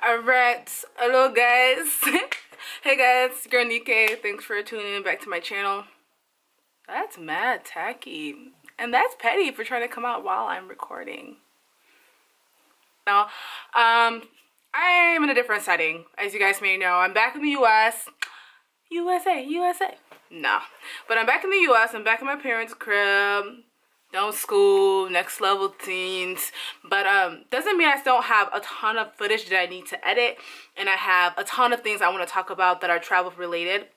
Alright, hello guys. Hey guys, it's girl Nike. Thanks for tuning in back to my channel. That's mad tacky. And that's petty for trying to come out while I'm recording. Now, I'm in a different setting. As you guys may know, I'm back in the US. USA. No. But I'm back in the US. I'm back in my parents' crib. Done school, next level teens, but doesn't mean I don't have a ton of footage that I need to edit, and I have a ton of things I want to talk about that are travel related,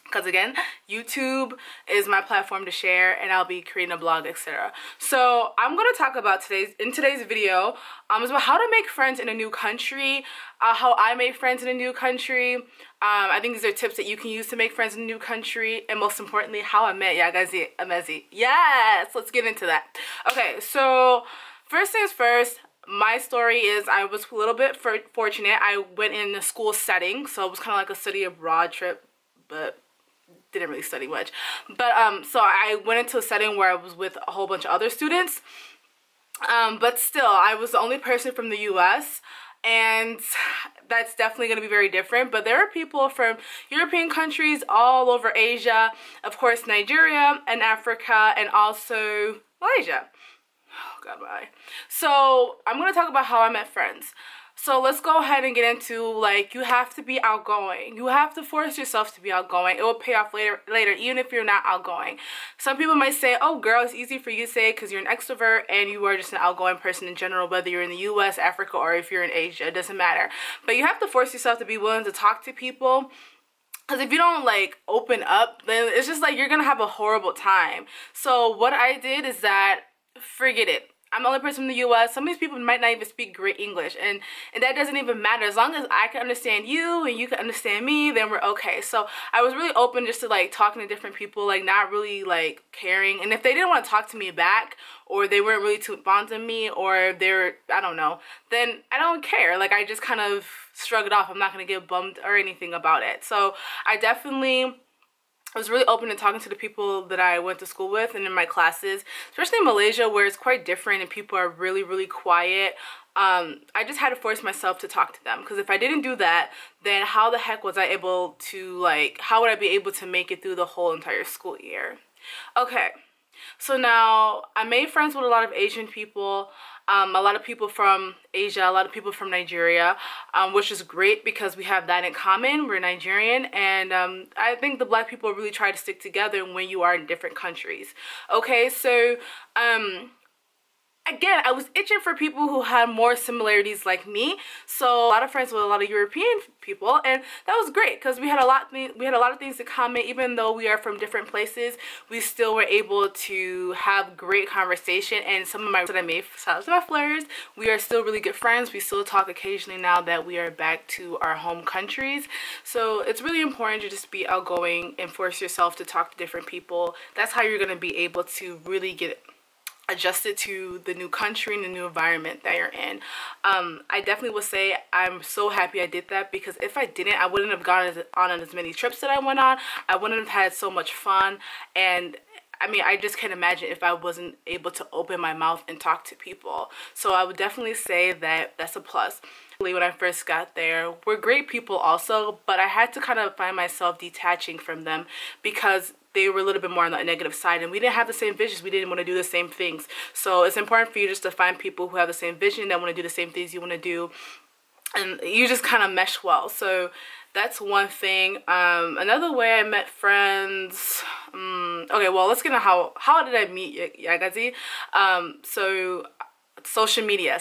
because again, YouTube is my platform to share, and I'll be creating a blog, etc. So I'm going to talk about in today's video is about how to make friends in a new country, how I made friends in a new country. I think these are tips that you can use to make friends in a new country, and most importantly, how I met Yagazie. Yes, let's get into that. Okay, so first things first, my story is I was a little bit fortunate. I went in a school setting, so it was kind of like a study abroad trip, but didn't really study much. But so I went into a setting where I was with a whole bunch of other students, but still I was the only person from the US, and that's definitely going to be very different. But there are people from European countries, all over Asia, of course Nigeria and Africa, and also Malaysia. Oh god, bye. So I'm going to talk about how I met friends. So let's go ahead and get into, like, you have to be outgoing. You have to force yourself to be outgoing. It will pay off later, even if you're not outgoing. Some people might say, oh girl, it's easy for you to say because you're an extrovert and you are just an outgoing person in general, whether you're in the US, Africa, or if you're in Asia, it doesn't matter. But you have to force yourself to be willing to talk to people. Because if you don't, like, open up, then it's just like you're going to have a horrible time. So what I did is that, forget it. I'm the only person from the US. Some of these people might not even speak great English, and that doesn't even matter. As long as I can understand you and you can understand me, then we're okay. So I was really open just to, like, talking to different people, like, not really, like, caring. And if they didn't want to talk to me back, or they weren't really too fond of me, or they're, I don't know, then I don't care. Like, I just kind of shrug it off. I'm not going to get bummed or anything about it. So I was really open to talking to the people that I went to school with and in my classes, especially in Malaysia, where it's quite different and people are really, really quiet. I just had to force myself to talk to them, because if I didn't do that, then how the heck was I able to, like, how would I be able to make it through the whole entire school year? Okay, so now I made friends with a lot of Asian people. A lot of people from Asia, a lot of people from Nigeria, which is great because we have that in common. We're Nigerian, and I think the black people really try to stick together when you are in different countries. Okay, so again, I was itching for people who had more similarities like me. So a lot of friends with a lot of European people, and that was great because we had a lot of things in common. Even though we are from different places, we still were able to have great conversation. And some of my friends that I made, shout out to my flirts, we are still really good friends. We still talk occasionally now that we are back to our home countries. So it's really important to just be outgoing and force yourself to talk to different people. That's how you're going to be able to really get adjusted to the new country and the new environment that you're in. I definitely would say I'm so happy I did that, because if I didn't, I wouldn't have gone on as many trips that I went on. I wouldn't have had so much fun. And I mean, I just can't imagine if I wasn't able to open my mouth and talk to people. So I would definitely say that that's a plus. When I first got there, we're great people also, but I had to kind of find myself detaching from them because they were a little bit more on the negative side, and we didn't have the same visions. We didn't want to do the same things. So it's important for you just to find people who have the same vision, that want to do the same things you want to do, and you just kind of mesh well. So that's one thing. Another way I met friends, okay, well, let's get into how did I meet Yagazie. So social media,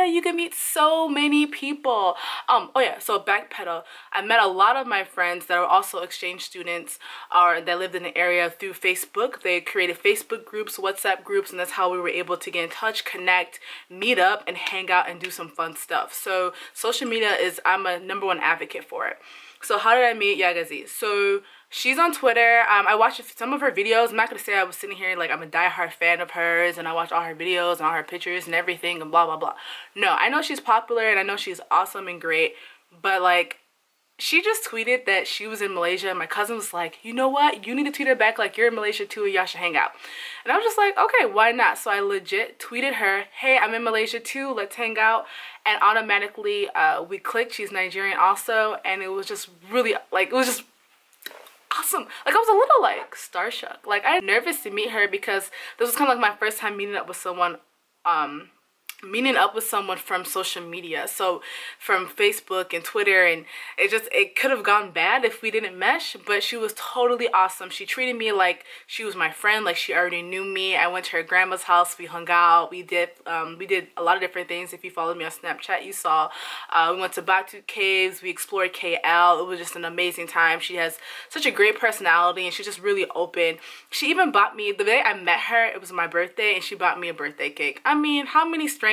you can meet so many people. Oh yeah, so backpedal, I met a lot of my friends that are also exchange students or that lived in the area through Facebook. They created Facebook groups, WhatsApp groups, and that's how we were able to get in touch, connect, meet up, and hang out and do some fun stuff. So social media I'm a #1 advocate for it. So how did I meet Yagazie? So she's on Twitter. I watched some of her videos. I'm not going to say I was sitting here like I'm a diehard fan of hers and I watch all her videos and all her pictures and everything and blah, blah, blah. No, I know she's popular and I know she's awesome and great, but like, she just tweeted that she was in Malaysia, and my cousin was like, you know what, you need to tweet her back like you're in Malaysia too and y'all should hang out. And I was just like, okay, why not? So I legit tweeted her, hey, I'm in Malaysia too, let's hang out. And automatically we clicked. She's Nigerian also, and it was just really like, it was just awesome. Like I was a little like starstruck. Like I was nervous to meet her because this was kind of like my first time meeting up with someone from social media, so from Facebook and Twitter, and it could have gone bad if we didn't mesh. But she was totally awesome. She treated me like she was my friend, like she already knew me. I went to her grandma's house, we hung out, we did a lot of different things. If you followed me on Snapchat, you saw we went to Batu Caves, we explored KL. It was just an amazing time. She has such a great personality, and she's just really open. She even bought me, the day I met her, it was my birthday, and she bought me a birthday cake. I mean, how many strangers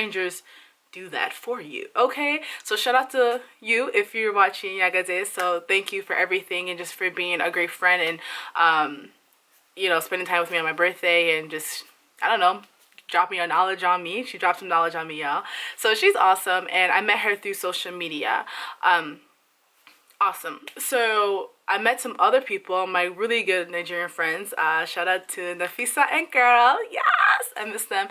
do that for you? Okay, so shout out to you if you're watching, Yagazie. So thank you for everything, and just for being a great friend, and you know, spending time with me on my birthday, and just, I don't know, dropping your knowledge on me. She dropped some knowledge on me, y'all. So she's awesome, and I met her through social media. Awesome. So I met some other people, my really good Nigerian friends. Shout out to Nafisa and Girl. Yes, I miss them.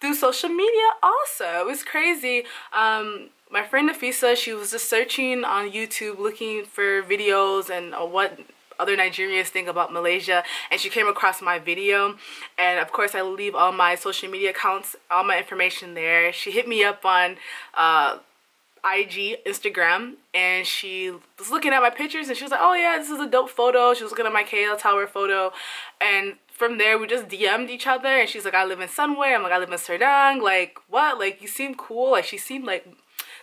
Through social media also. It was crazy. My friend Nafisa, she was just searching on YouTube looking for videos and what other Nigerians think about Malaysia, and she came across my video, and of course I leave all my social media accounts, all my information there. She hit me up on IG, Instagram, and she was looking at my pictures, and she was like, oh yeah, this is a dope photo. She was looking at my KL Tower photo, and from there we just DM'd each other, and she's like, I live in Sunway. I'm like, I live in Serdang. Like, what? Like, you seem cool. Like, she seemed like,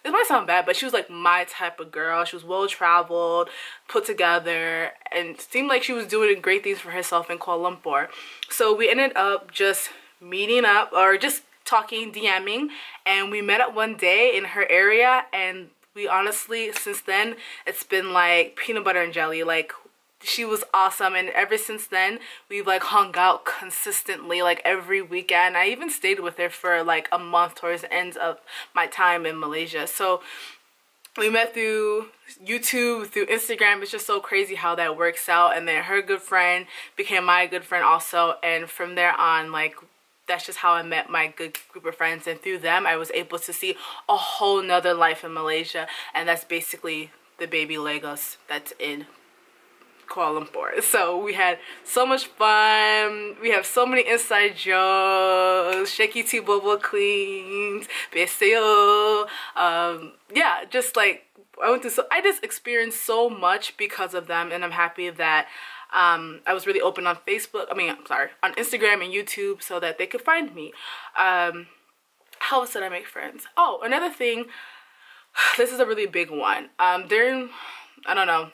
this might sound bad, but she was like my type of girl. She was well traveled, put together, and seemed like she was doing great things for herself in Kuala Lumpur. So we ended up just meeting up, or just talking, DMing, and we met up one day in her area, and we honestly, since then, it's been like peanut butter and jelly. Like, she was awesome, and ever since then we've like hung out consistently, like every weekend. I even stayed with her for like a month towards the end of my time in Malaysia. So we met through YouTube, through Instagram. It's just so crazy how that works out. And then her good friend became my good friend also, and from there on, like, that's just how I met my good group of friends, and through them I was able to see a whole nother life in Malaysia, and that's basically the baby Lagos that's in Kuala Lumpur. So we had so much fun. We have so many inside jokes, shaky tea bubble cleans, beseo. Yeah, just like I just experienced so much because of them, and I'm happy that I was really open on Facebook. On Instagram and YouTube, so that they could find me. How else did I make friends? Oh, another thing. This is a really big one. During, I don't know,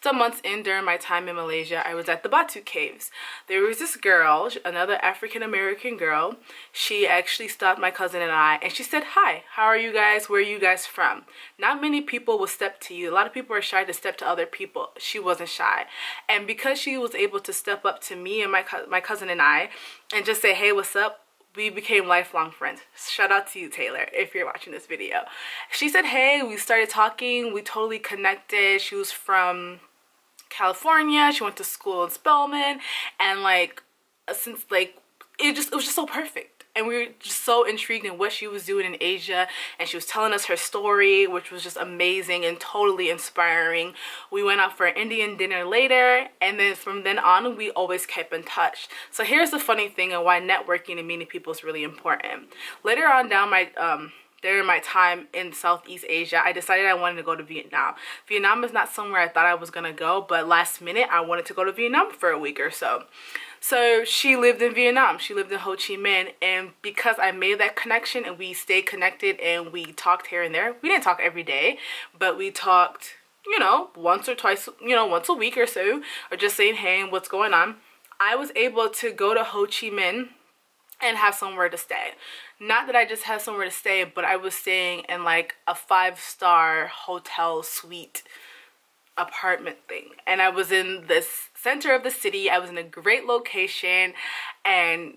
some months in during my time in Malaysia, I was at the Batu Caves. There was this girl, another African-American girl. She actually stopped my cousin and I, and she said, hi, how are you guys? Where are you guys from? Not many people will step to you. A lot of people are shy to step to other people. She wasn't shy. And because she was able to step up to me and my cousin and I, and just say, hey, what's up? We became lifelong friends. Shout out to you, Taylor, if you're watching this video. She said, hey, we started talking. We totally connected. She was from California. She went to school in Spelman, and like, since like, it was just so perfect. And we were just so intrigued in what she was doing in Asia, and she was telling us her story, which was just amazing and totally inspiring. We went out for an Indian dinner later, and then from then on, we always kept in touch. So here's the funny thing, and why networking and meeting people is really important. Later on during my time in Southeast Asia, I decided I wanted to go to Vietnam. Vietnam is not somewhere I thought I was gonna go, but last minute I wanted to go to Vietnam for a week or so. So she lived in Vietnam. She lived in Ho Chi Minh, and because I made that connection and we stayed connected and we talked here and there, we didn't talk every day, but we talked, you know, once or twice, you know, once a week or so, or just saying, hey, what's going on? I was able to go to Ho Chi Minh and have somewhere to stay. Not that I just had somewhere to stay, but I was staying in like a 5-star hotel suite apartment thing, and I was in the center of the city. I was in a great location, and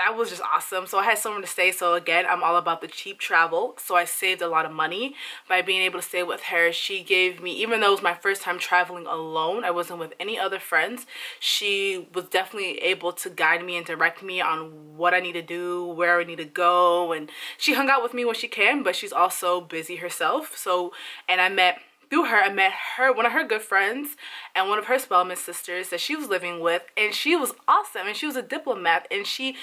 that was just awesome. So I had somewhere to stay. So again, I'm all about the cheap travel. So I saved a lot of money by being able to stay with her. She gave me, even though it was my first time traveling alone, I wasn't with any other friends, she was definitely able to guide me and direct me on what I need to do, where I need to go. And she hung out with me when she can, but she's also busy herself. So, and through her, I met one of her good friends and one of her Spelman sisters that she was living with, and she was awesome, and she was a diplomat, and she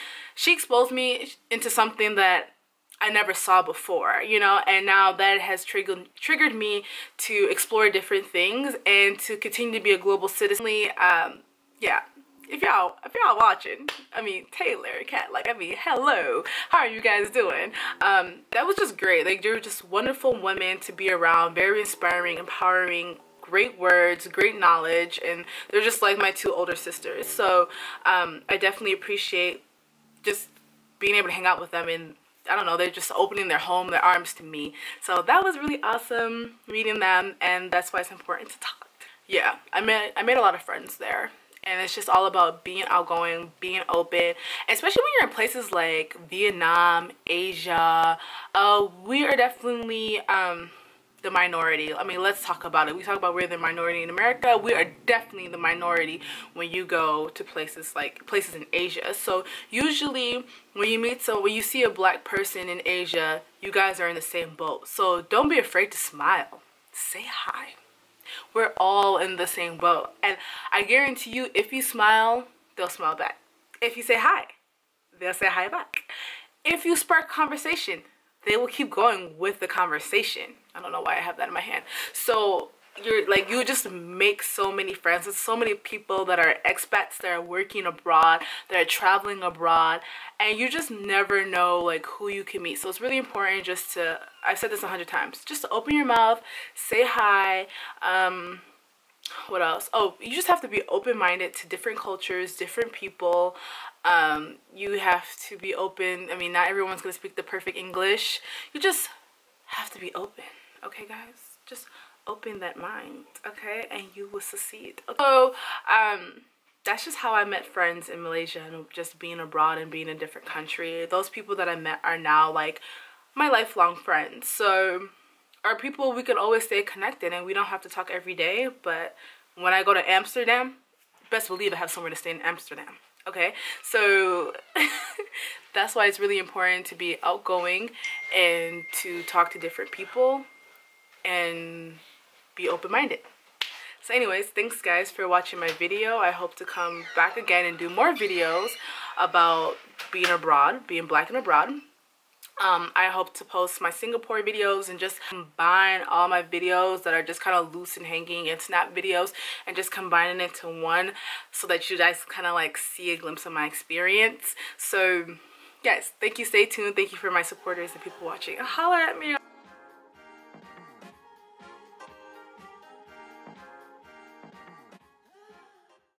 exposed me into something that I never saw before, you know, and now that has triggered me to explore different things and to continue to be a global citizen. Yeah. If y'all watching, I mean, Taylor, Kat, like, I mean, hello, how are you guys doing? That was just great. Like, they were just wonderful women to be around, very inspiring, empowering, great words, great knowledge, and they're just like my two older sisters. So, I definitely appreciate just being able to hang out with them, and I don't know, they're just opening their home, their arms to me. So that was really awesome meeting them, and that's why it's important to talk. Yeah, I made a lot of friends there. And it's just all about being outgoing, being open, especially when you're in places like Vietnam, Asia. We are definitely the minority. I mean, let's talk about it. We talk about we're the minority in America. We are definitely the minority when you go to places in Asia. So usually when you see a black person in Asia, you guys are in the same boat. So don't be afraid to smile. Say hi. We're all in the same boat, and I guarantee you, if you smile, they'll smile back. If you say hi, they'll say hi back. If you spark conversation, they will keep going with the conversation. I don't know why I have that in my hand. So you just make so many friends with so many people that are expats, that are working abroad, that are traveling abroad, and you just never know like who you can meet. So it's really important just to, I've said this 100 times, just to open your mouth, say hi. What else? Oh, you just have to be open-minded to different cultures, different people. You have to be open. I mean, not everyone's gonna speak the perfect English. You just have to be open, okay guys? Just open that mind, okay, and you will succeed. So that's just how I met friends in Malaysia, and just being abroad and being in a different country. Those people that I met are now like my lifelong friends. So are people we can always stay connected, and we don't have to talk every day. But when I go to Amsterdam, best believe I have somewhere to stay in Amsterdam, okay? So that's why it's really important to be outgoing and to talk to different people and be open-minded. So anyways, thanks guys for watching my video. I hope to come back again and do more videos about being abroad, being black and abroad. I hope to post my Singapore videos and just combine all my videos that are just kind of loose and hanging and snap videos, and just combining it into one so that you guys kind of like see a glimpse of my experience. So guys, thank you, stay tuned. Thank you for my supporters and people watching. Holler at me.